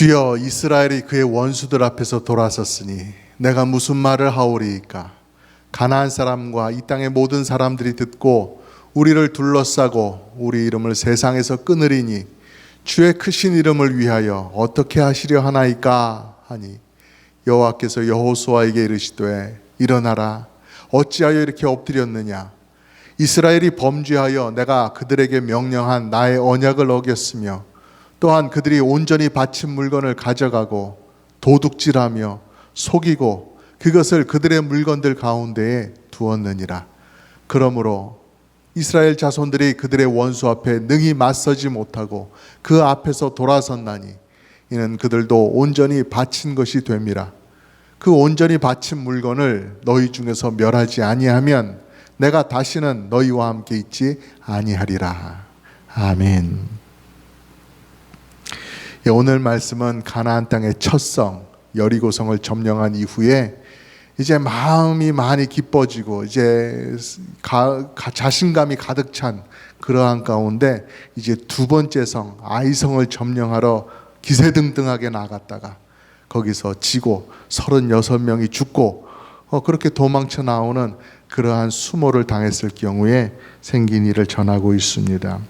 주여, 이스라엘이 그의 원수들 앞에서 돌아섰으니 내가 무슨 말을 하오리이까. 가나안 사람과 이 땅의 모든 사람들이 듣고 우리를 둘러싸고 우리 이름을 세상에서 끊으리니 주의 크신 이름을 위하여 어떻게 하시려 하나이까 하니, 여호와께서 여호수아에게 이르시되 일어나라. 어찌하여 이렇게 엎드렸느냐. 이스라엘이 범죄하여 내가 그들에게 명령한 나의 언약을 어겼으며 또한 그들이 온전히 바친 물건을 가져가고 도둑질하며 속이고 그것을 그들의 물건들 가운데에 두었느니라. 그러므로 이스라엘 자손들이 그들의 원수 앞에 능히 맞서지 못하고 그 앞에서 돌아섰나니 이는 그들도 온전히 바친 것이 됨이라. 그 온전히 바친 물건을 너희 중에서 멸하지 아니하면 내가 다시는 너희와 함께 있지 아니하리라. 아멘. 오늘 말씀은 가나안 땅의 첫 성 여리고성을 점령한 이후에 이제 마음이 많이 기뻐지고 이제 자신감이 가득 찬 그러한 가운데 이제 두 번째 성 아이성을 점령하러 기세등등하게 나갔다가 거기서 지고 36명이 죽고 그렇게 도망쳐 나오는 그러한 수모를 당했을 경우에 생긴 일을 전하고 있습니다.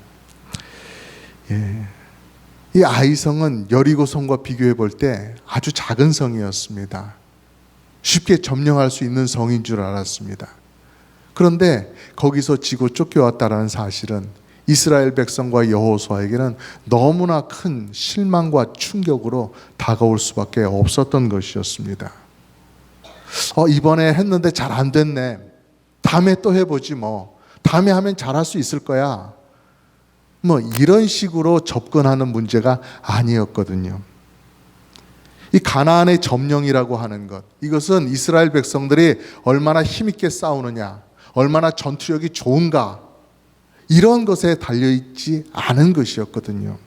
이 아이성은 여리고성과 비교해 볼 때 아주 작은 성이었습니다. 쉽게 점령할 수 있는 성인 줄 알았습니다. 그런데 거기서 지고 쫓겨왔다는 사실은 이스라엘 백성과 여호수아에게는 너무나 큰 실망과 충격으로 다가올 수밖에 없었던 것이었습니다. 이번에 했는데 잘 안 됐네. 다음에 또 해보지 뭐. 다음에 하면 잘할 수 있을 거야. 이런 식으로 접근하는 문제가 아니었거든요. 이 가나안의 점령이라고 하는 것, 이것은 이스라엘 백성들이 얼마나 힘있게 싸우느냐, 얼마나 전투력이 좋은가, 이런 것에 달려있지 않은 것이었거든요.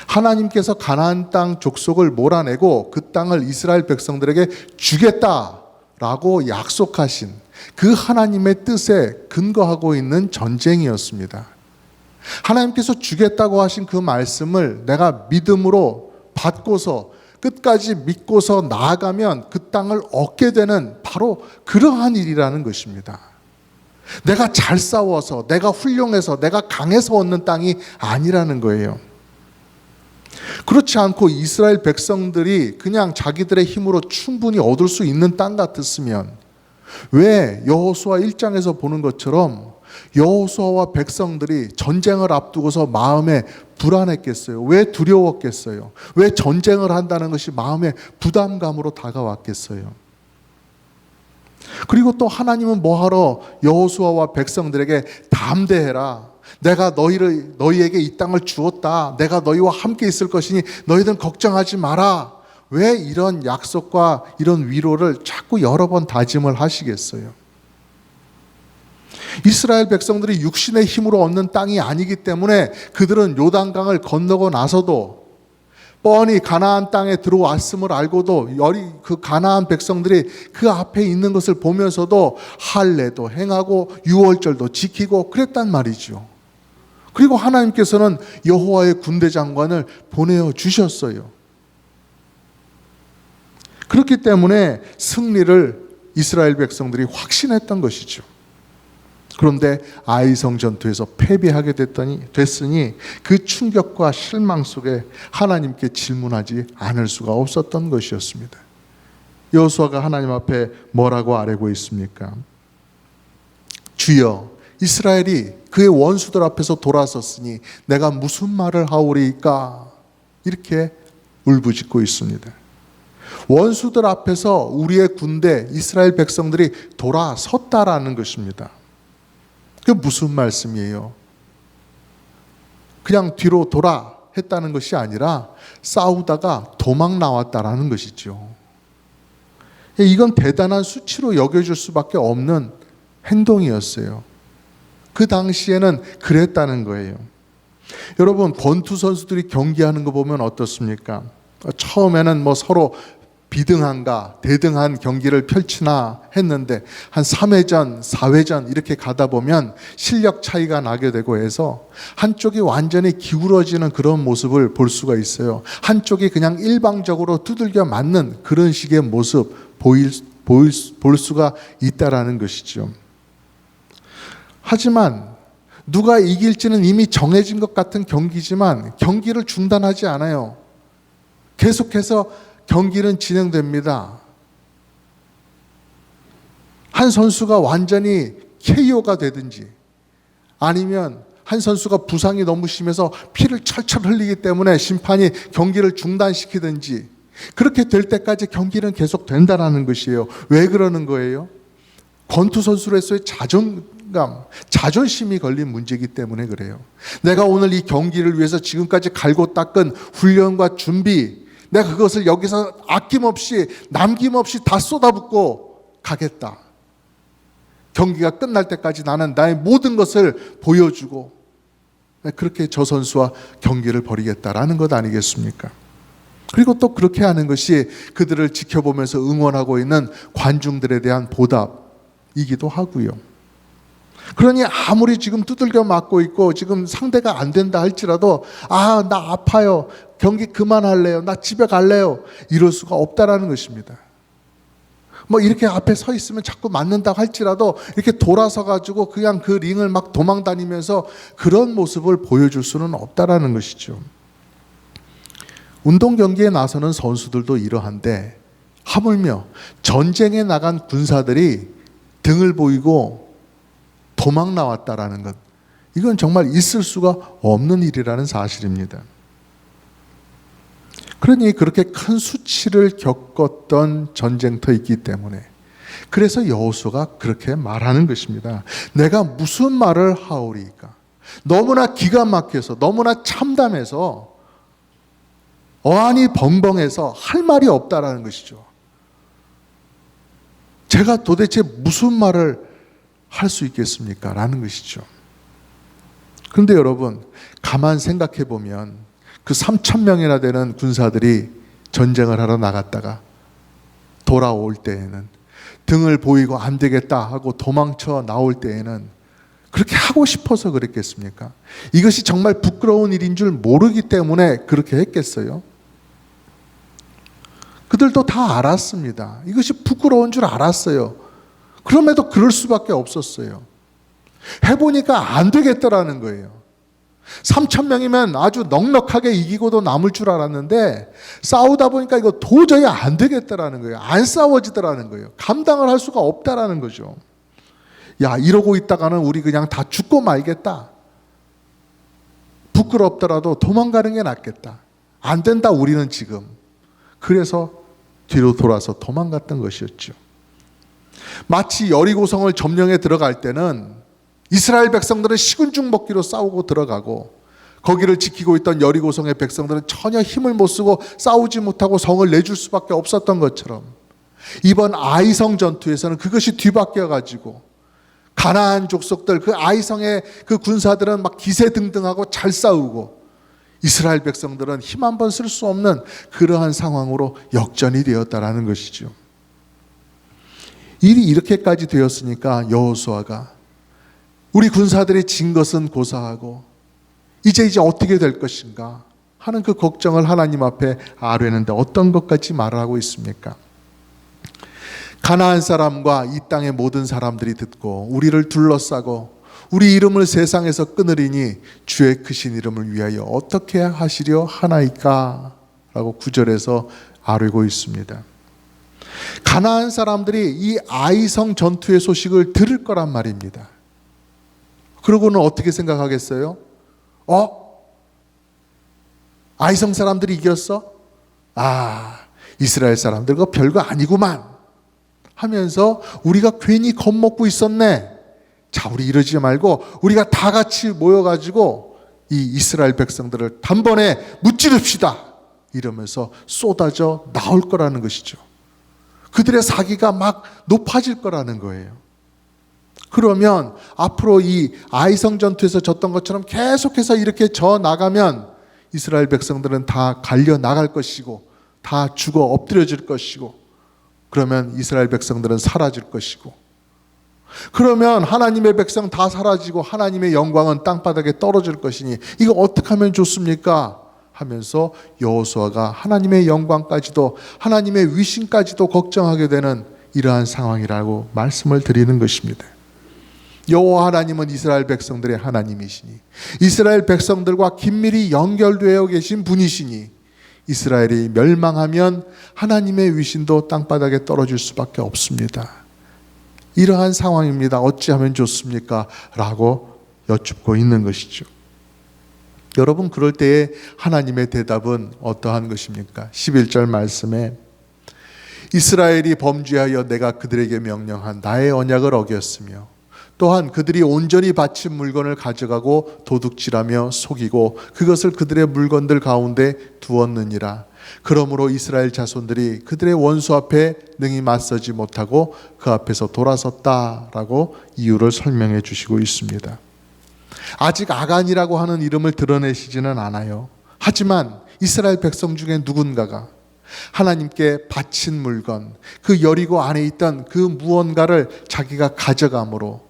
하나님께서 가나안 땅 족속을 몰아내고 그 땅을 이스라엘 백성들에게 주겠다라고 약속하신 그 하나님의 뜻에 근거하고 있는 전쟁이었습니다. 하나님께서 주겠다고 하신 그 말씀을 내가 믿음으로 받고서 끝까지 믿고서 나아가면 그 땅을 얻게 되는 바로 그러한 일이라는 것입니다. 내가 잘 싸워서, 내가 훌륭해서, 내가 강해서 얻는 땅이 아니라는 거예요. 그렇지 않고 이스라엘 백성들이 그냥 자기들의 힘으로 충분히 얻을 수 있는 땅 같았으면 왜 여호수아 1장에서 보는 것처럼 여호수아와 백성들이 전쟁을 앞두고서 마음에 불안했겠어요? 왜 두려웠겠어요? 왜 전쟁을 한다는 것이 마음에 부담감으로 다가왔겠어요? 그리고 또 하나님은 뭐하러 여호수아와 백성들에게 담대해라. 내가 너희에게 이 땅을 주었다. 내가 너희와 함께 있을 것이니 너희들은 걱정하지 마라. 왜 이런 약속과 이런 위로를 자꾸 여러 번 다짐을 하시겠어요? 이스라엘 백성들이 육신의 힘으로 얻는 땅이 아니기 때문에 그들은 요단강을 건너고 나서도 뻔히 가나안 땅에 들어왔음을 알고도 그 가나안 백성들이 그 앞에 있는 것을 보면서도 할례도 행하고 유월절도 지키고 그랬단 말이죠. 그리고 하나님께서는 여호와의 군대 장관을 보내어 주셨어요. 그렇기 때문에 승리를 이스라엘 백성들이 확신했던 것이죠. 그런데 아이성 전투에서 패배하게 됐으니 그 충격과 실망 속에 하나님께 질문하지 않을 수가 없었던 것이었습니다. 여호수아가 하나님 앞에 뭐라고 아뢰고 있습니까? 주여, 이스라엘이 그의 원수들 앞에서 돌아섰으니 내가 무슨 말을 하오리이까? 이렇게 울부짖고 있습니다. 원수들 앞에서 우리의 군대 이스라엘 백성들이 돌아섰다라는 것입니다. 그게 무슨 말씀이에요? 그냥 뒤로 돌아 했다는 것이 아니라 싸우다가 도망 나왔다라는 것이죠. 이건 대단한 수치로 여겨질 수밖에 없는 행동이었어요. 그 당시에는 그랬다는 거예요. 여러분, 권투 선수들이 경기하는 거 보면 어떻습니까? 처음에는 서로 비등한가 대등한 경기를 펼치나 했는데 한 3회전, 4회전 이렇게 가다 보면 실력 차이가 나게 되고 해서 한쪽이 완전히 기울어지는 그런 모습을 볼 수가 있어요. 한쪽이 그냥 일방적으로 두들겨 맞는 그런 식의 모습 볼 수가 있다라는 것이죠. 하지만 누가 이길지는 이미 정해진 것 같은 경기지만 경기를 중단하지 않아요. 계속해서 경기는 진행됩니다. 한 선수가 완전히 KO가 되든지 아니면 한 선수가 부상이 너무 심해서 피를 철철 흘리기 때문에 심판이 경기를 중단시키든지 그렇게 될 때까지 경기는 계속 된다는 것이에요. 왜 그러는 거예요? 권투 선수로서의 자존심이 걸린 문제이기 때문에 그래요. 내가 오늘 이 경기를 위해서 지금까지 갈고 닦은 훈련과 준비, 내가 그것을 여기서 아낌없이 남김없이 다 쏟아붓고 가겠다. 경기가 끝날 때까지 나는 나의 모든 것을 보여주고 그렇게 저 선수와 경기를 벌이겠다라는 것 아니겠습니까? 그리고 또 그렇게 하는 것이 그들을 지켜보면서 응원하고 있는 관중들에 대한 보답이기도 하고요. 그러니 아무리 지금 두들겨 맞고 있고 지금 상대가 안 된다 할지라도 나 아파요. 경기 그만할래요. 나 집에 갈래요. 이럴 수가 없다라는 것입니다. 이렇게 앞에 서 있으면 자꾸 맞는다고 할지라도 이렇게 돌아서 가지고 그냥 그 링을 막 도망 다니면서 그런 모습을 보여줄 수는 없다라는 것이죠. 운동 경기에 나서는 선수들도 이러한데 하물며 전쟁에 나간 군사들이 등을 보이고 도망 나왔다라는 것, 이건 정말 있을 수가 없는 일이라는 사실입니다. 그러니 그렇게 큰 수치를 겪었던 전쟁터이기 때문에 그래서 여호수아가 그렇게 말하는 것입니다. 내가 무슨 말을 하오리까? 너무나 기가 막혀서 너무나 참담해서 어안이 벙벙해서 할 말이 없다라는 것이죠. 제가 도대체 무슨 말을 할 수 있겠습니까? 라는 것이죠. 그런데 여러분, 가만 생각해 보면 그 3,000명이나 되는 군사들이 전쟁을 하러 나갔다가 돌아올 때에는 등을 보이고 안 되겠다 하고 도망쳐 나올 때에는 그렇게 하고 싶어서 그랬겠습니까? 이것이 정말 부끄러운 일인 줄 모르기 때문에 그렇게 했겠어요? 그들도 다 알았습니다. 이것이 부끄러운 줄 알았어요. 그럼에도 그럴 수밖에 없었어요. 해보니까 안 되겠더라는 거예요. 3,000명이면 아주 넉넉하게 이기고도 남을 줄 알았는데 싸우다 보니까 이거 도저히 안 되겠더라는 거예요. 안 싸워지더라는 거예요. 감당을 할 수가 없다라는 거죠. 야, 이러고 있다가는 우리 그냥 다 죽고 말겠다. 부끄럽더라도 도망가는 게 낫겠다. 안 된다 우리는 지금. 그래서 뒤로 돌아서 도망갔던 것이었죠. 마치 여리고성을 점령해 들어갈 때는 이스라엘 백성들은 식은죽 먹기로 싸우고 들어가고 거기를 지키고 있던 여리고성의 백성들은 전혀 힘을 못 쓰고 싸우지 못하고 성을 내줄 수밖에 없었던 것처럼 이번 아이성 전투에서는 그것이 뒤바뀌어 가지고 가나안 족속들 그 아이성의 그 군사들은 막 기세등등하고 잘 싸우고 이스라엘 백성들은 힘 한 번 쓸 수 없는 그러한 상황으로 역전이 되었다라는 것이죠. 일이 이렇게까지 되었으니까 여호수아가 우리 군사들이 진 것은 고사하고 이제 어떻게 될 것인가 하는 그 걱정을 하나님 앞에 아뢰는데 어떤 것까지 말을 하고 있습니까? 가나안 사람과 이 땅의 모든 사람들이 듣고 우리를 둘러싸고 우리 이름을 세상에서 끊으리니 주의 크신 이름을 위하여 어떻게 하시려 하나이까? 라고 9절에서 아뢰고 있습니다. 가나안 사람들이 이 아이성 전투의 소식을 들을 거란 말입니다. 그러고는 어떻게 생각하겠어요? 아이성 사람들이 이겼어? 이스라엘 사람들 그거 별거 아니구만 하면서 우리가 괜히 겁먹고 있었네. 자, 우리 이러지 말고 우리가 다 같이 모여가지고 이 이스라엘 백성들을 단번에 무찌릅시다 이러면서 쏟아져 나올 거라는 것이죠. 그들의 사기가 막 높아질 거라는 거예요. 그러면 앞으로 이 아이성 전투에서 졌던 것처럼 계속해서 이렇게 져 나가면 이스라엘 백성들은 다 갈려 나갈 것이고 다 죽어 엎드려질 것이고, 그러면 이스라엘 백성들은 사라질 것이고, 그러면 하나님의 백성 다 사라지고 하나님의 영광은 땅바닥에 떨어질 것이니 이거 어떻게 하면 좋습니까? 하면서 여호수아가 하나님의 영광까지도 하나님의 위신까지도 걱정하게 되는 이러한 상황이라고 말씀을 드리는 것입니다. 여호와 하나님은 이스라엘 백성들의 하나님이시니, 이스라엘 백성들과 긴밀히 연결되어 계신 분이시니, 이스라엘이 멸망하면 하나님의 위신도 땅바닥에 떨어질 수밖에 없습니다. 이러한 상황입니다. 어찌하면 좋습니까? 라고 여쭙고 있는 것이죠. 여러분, 그럴 때에 하나님의 대답은 어떠한 것입니까? 11절 말씀에 이스라엘이 범죄하여 내가 그들에게 명령한 나의 언약을 어겼으며 또한 그들이 온전히 바친 물건을 가져가고 도둑질하며 속이고 그것을 그들의 물건들 가운데 두었느니라. 그러므로 이스라엘 자손들이 그들의 원수 앞에 능히 맞서지 못하고 그 앞에서 돌아섰다라고 이유를 설명해 주시고 있습니다. 아직 아간이라고 하는 이름을 드러내시지는 않아요. 하지만 이스라엘 백성 중에 누군가가 하나님께 바친 물건, 그 여리고 안에 있던 그 무언가를 자기가 가져감으로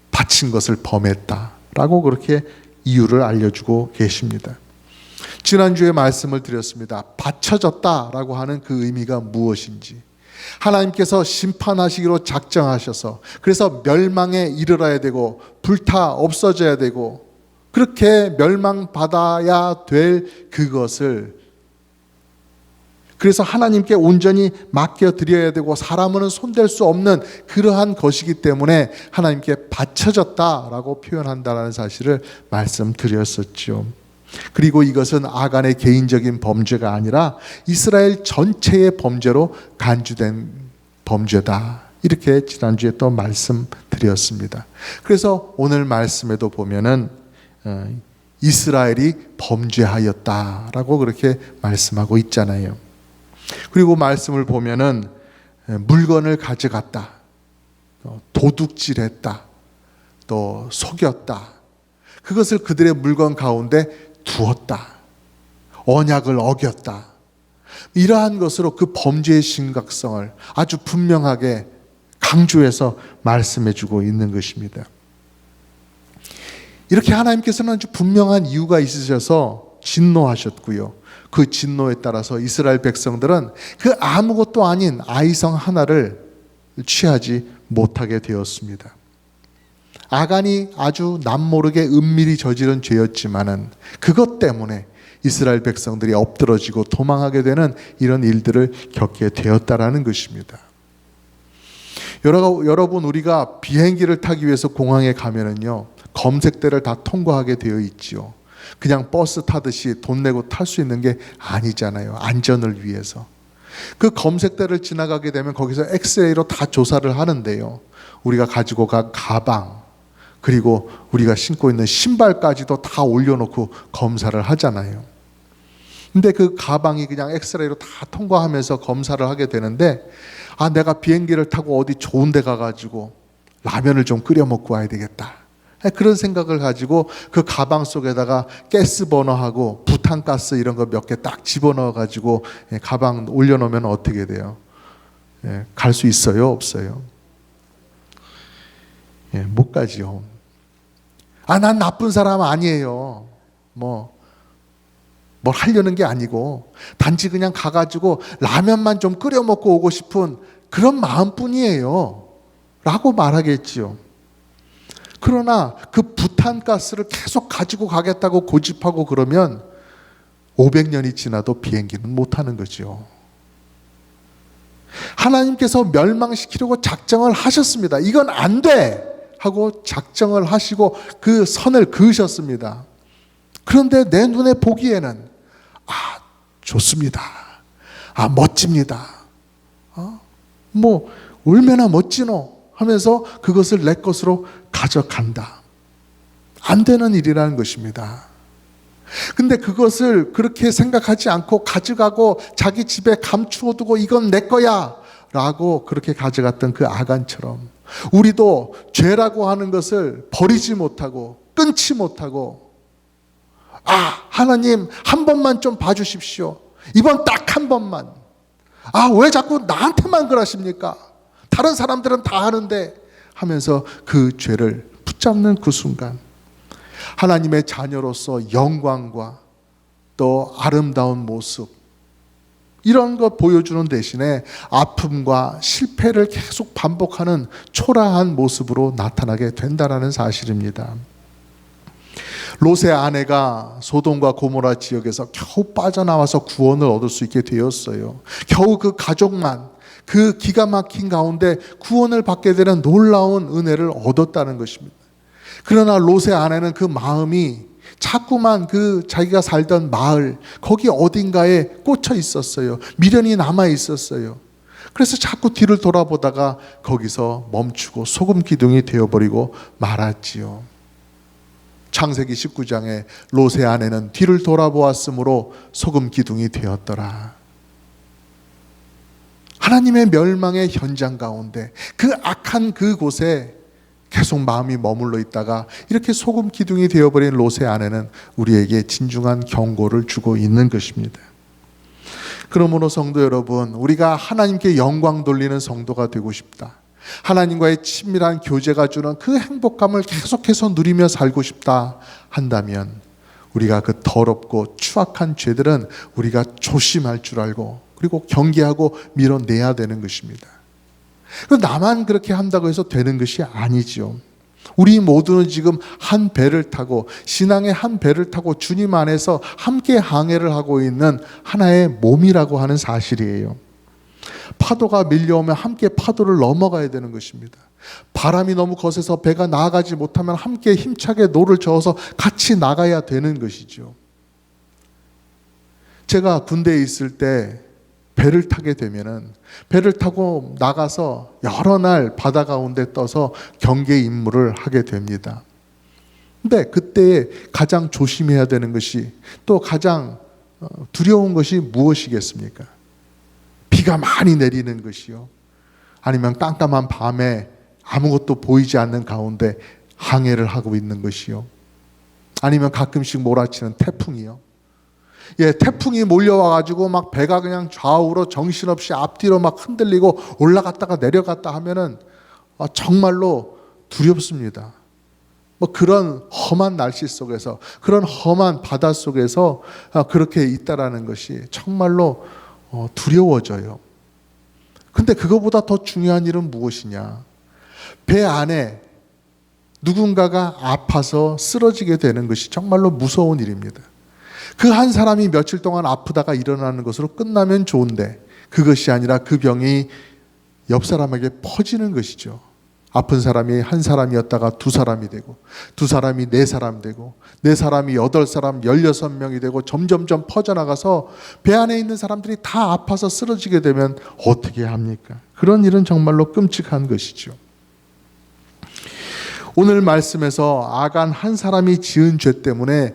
바친 것을 범했다라고 그렇게 이유를 알려주고 계십니다. 지난주에 말씀을 드렸습니다. 바쳐졌다라고 하는 그 의미가 무엇인지, 하나님께서 심판하시기로 작정하셔서 그래서 멸망에 이르러야 되고 불타 없어져야 되고 그렇게 멸망받아야 될 그것을, 그래서 하나님께 온전히 맡겨드려야 되고 사람은 손댈 수 없는 그러한 것이기 때문에 하나님께 바쳐졌다라고 표현한다는 사실을 말씀드렸었죠. 그리고 이것은 아간의 개인적인 범죄가 아니라 이스라엘 전체의 범죄로 간주된 범죄다, 이렇게 지난주에 또 말씀드렸습니다. 그래서 오늘 말씀에도 보면은 이스라엘이 범죄하였다라고 그렇게 말씀하고 있잖아요. 그리고 말씀을 보면은 물건을 가져갔다, 도둑질했다, 또 속였다, 그것을 그들의 물건 가운데 두었다, 언약을 어겼다, 이러한 것으로 그 범죄의 심각성을 아주 분명하게 강조해서 말씀해 주고 있는 것입니다. 이렇게 하나님께서는 아주 분명한 이유가 있으셔서 진노하셨고요. 그 진노에 따라서 이스라엘 백성들은 그 아무것도 아닌 아이성 하나를 취하지 못하게 되었습니다. 아간이 아주 남모르게 은밀히 저지른 죄였지만은 그것 때문에 이스라엘 백성들이 엎드러지고 도망하게 되는 이런 일들을 겪게 되었다라는 것입니다. 여러분, 우리가 비행기를 타기 위해서 공항에 가면은요, 검색대를 다 통과하게 되어 있지요. 그냥 버스 타듯이 돈 내고 탈 수 있는 게 아니잖아요. 안전을 위해서. 그 검색대를 지나가게 되면 거기서 엑스레이로 다 조사를 하는데요, 우리가 가지고 간 가방, 그리고 우리가 신고 있는 신발까지도 다 올려놓고 검사를 하잖아요. 근데 그 가방이 그냥 엑스레이로 다 통과하면서 검사를 하게 되는데, 내가 비행기를 타고 어디 좋은 데 가가지고 라면을 좀 끓여 먹고 와야 되겠다, 그런 생각을 가지고 그 가방 속에다가 가스버너하고 부탄가스 이런 거 몇 개 딱 집어넣어 가지고 가방 올려놓으면 어떻게 돼요? 갈 수 있어요? 없어요? 못 가지요. 난 나쁜 사람 아니에요. 뭘 하려는 게 아니고 단지 그냥 가가지고 라면만 좀 끓여 먹고 오고 싶은 그런 마음뿐이에요 라고 말하겠지요. 그러나 그 부탄가스를 계속 가지고 가겠다고 고집하고 그러면 500년이 지나도 비행기는 못 타는 거죠. 하나님께서 멸망시키려고 작정을 하셨습니다. 이건 안 돼 하고 작정을 하시고 그 선을 그으셨습니다. 그런데 내 눈에 보기에는 좋습니다, 멋집니다, 얼마나 멋지노 하면서 그것을 내 것으로 가져간다. 안 되는 일이라는 것입니다. 근데 그것을 그렇게 생각하지 않고 가져가고 자기 집에 감추어두고 이건 내 거야 라고 그렇게 가져갔던 그 아간처럼 우리도 죄라고 하는 것을 버리지 못하고 끊지 못하고 하나님 한 번만 좀 봐주십시오, 이번 딱 한 번만. 아, 왜 자꾸 나한테만 그러십니까? 다른 사람들은 다 하는데 하면서 그 죄를 붙잡는 그 순간 하나님의 자녀로서 영광과 또 아름다운 모습 이런 것 보여주는 대신에 아픔과 실패를 계속 반복하는 초라한 모습으로 나타나게 된다는 사실입니다. 롯의 아내가 소돔과 고모라 지역에서 겨우 빠져나와서 구원을 얻을 수 있게 되었어요. 겨우 그 가족만 그 기가 막힌 가운데 구원을 받게 되는 놀라운 은혜를 얻었다는 것입니다. 그러나 롯의 아내는 그 마음이 자꾸만 그 자기가 살던 마을 거기 어딘가에 꽂혀 있었어요. 미련이 남아 있었어요. 그래서 자꾸 뒤를 돌아보다가 거기서 멈추고 소금 기둥이 되어버리고 말았지요. 창세기 19장에 롯의 아내는 뒤를 돌아보았으므로 소금 기둥이 되었더라. 하나님의 멸망의 현장 가운데 그 악한 그곳에 계속 마음이 머물러 있다가 이렇게 소금 기둥이 되어버린 롯의 아내는 우리에게 진중한 경고를 주고 있는 것입니다. 그러므로 성도 여러분, 우리가 하나님께 영광 돌리는 성도가 되고 싶다. 하나님과의 친밀한 교제가 주는 그 행복감을 계속해서 누리며 살고 싶다 한다면 우리가 그 더럽고 추악한 죄들은 우리가 조심할 줄 알고 그리고 경계하고 밀어내야 되는 것입니다. 나만 그렇게 한다고 해서 되는 것이 아니죠. 우리 모두는 지금 한 배를 타고 신앙의 한 배를 타고 주님 안에서 함께 항해를 하고 있는 하나의 몸이라고 하는 사실이에요. 파도가 밀려오면 함께 파도를 넘어가야 되는 것입니다. 바람이 너무 거세서 배가 나아가지 못하면 함께 힘차게 노를 저어서 같이 나가야 되는 것이죠. 제가 군대에 있을 때 배를 타게 되면은 배를 타고 나가서 여러 날 바다 가운데 떠서 경계 임무를 하게 됩니다. 근데 그때 가장 조심해야 되는 것이 또 가장 두려운 것이 무엇이겠습니까? 비가 많이 내리는 것이요. 아니면 깜깜한 밤에 아무것도 보이지 않는 가운데 항해를 하고 있는 것이요. 아니면 가끔씩 몰아치는 태풍이요. 태풍이 몰려와가지고 막 배가 그냥 좌우로 정신없이 앞뒤로 막 흔들리고 올라갔다가 내려갔다 하면은 정말로 두렵습니다. 그런 험한 날씨 속에서, 그런 험한 바다 속에서 그렇게 있다라는 것이 정말로 두려워져요. 근데 그거보다 더 중요한 일은 무엇이냐? 배 안에 누군가가 아파서 쓰러지게 되는 것이 정말로 무서운 일입니다. 그 한 사람이 며칠 동안 아프다가 일어나는 것으로 끝나면 좋은데 그것이 아니라 그 병이 옆 사람에게 퍼지는 것이죠. 아픈 사람이 한 사람이었다가 두 사람이 되고, 두 사람이 네 사람 되고, 네 사람이 8사람, 16명이 되고 점점점 퍼져나가서 배 안에 있는 사람들이 다 아파서 쓰러지게 되면 어떻게 합니까? 그런 일은 정말로 끔찍한 것이죠. 오늘 말씀에서 아간 한 사람이 지은 죄 때문에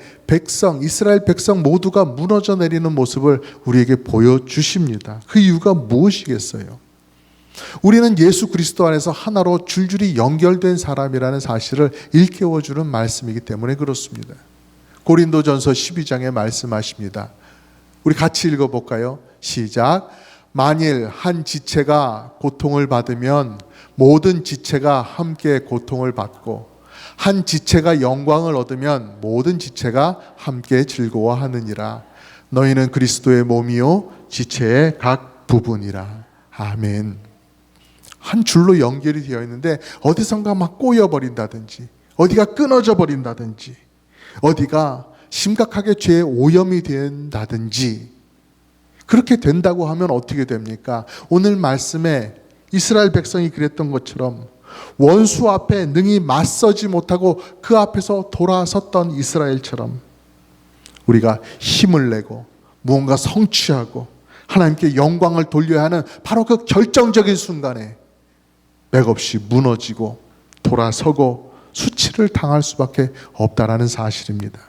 이스라엘 백성 모두가 무너져 내리는 모습을 우리에게 보여주십니다. 그 이유가 무엇이겠어요? 우리는 예수 그리스도 안에서 하나로 줄줄이 연결된 사람이라는 사실을 일깨워주는 말씀이기 때문에 그렇습니다. 고린도전서 12장에 말씀하십니다. 우리 같이 읽어볼까요? 시작. 만일 한 지체가 고통을 받으면 모든 지체가 함께 고통을 받고 한 지체가 영광을 얻으면 모든 지체가 함께 즐거워하느니라. 너희는 그리스도의 몸이요 지체의 각 부분이라. 아멘. 한 줄로 연결이 되어 있는데 어디선가 막 꼬여버린다든지 어디가 끊어져 버린다든지 어디가 심각하게 죄에 오염이 된다든지 그렇게 된다고 하면 어떻게 됩니까? 오늘 말씀에 이스라엘 백성이 그랬던 것처럼 원수 앞에 능히 맞서지 못하고 그 앞에서 돌아섰던 이스라엘처럼 우리가 힘을 내고 무언가 성취하고 하나님께 영광을 돌려야 하는 바로 그 결정적인 순간에 맥없이 무너지고 돌아서고 수치를 당할 수밖에 없다라는 사실입니다.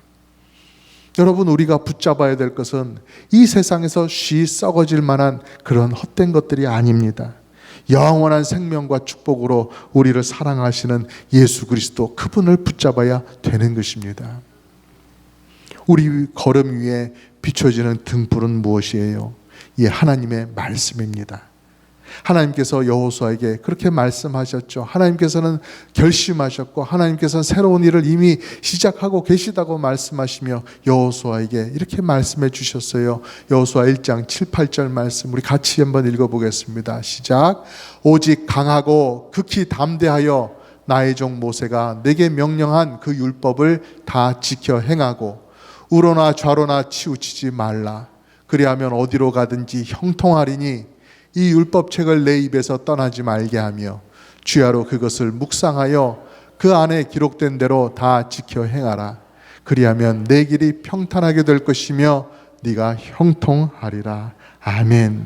여러분, 우리가 붙잡아야 될 것은 이 세상에서 쉬 썩어질 만한 그런 헛된 것들이 아닙니다. 영원한 생명과 축복으로 우리를 사랑하시는 예수 그리스도 그분을 붙잡아야 되는 것입니다. 우리 걸음 위에 비춰지는 등불은 무엇이에요? 이 하나님의 말씀입니다. 하나님께서 여호수아에게 그렇게 말씀하셨죠. 하나님께서는 결심하셨고 하나님께서는 새로운 일을 이미 시작하고 계시다고 말씀하시며 여호수아에게 이렇게 말씀해 주셨어요. 여호수아 1장 7, 8절 말씀 우리 같이 한번 읽어보겠습니다. 시작. 오직 강하고 극히 담대하여 나의 종 모세가 내게 명령한 그 율법을 다 지켜 행하고 우로나 좌로나 치우치지 말라. 그리하면 어디로 가든지 형통하리니 이 율법책을 내 입에서 떠나지 말게 하며 주야로 그것을 묵상하여 그 안에 기록된 대로 다 지켜 행하라. 그리하면 내 길이 평탄하게 될 것이며 네가 형통하리라. 아멘.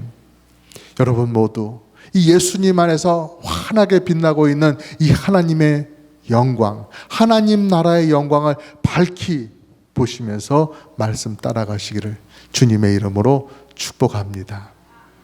여러분 모두 이 예수님 안에서 환하게 빛나고 있는 이 하나님의 영광, 하나님 나라의 영광을 밝히 보시면서 말씀 따라가시기를 주님의 이름으로 축복합니다.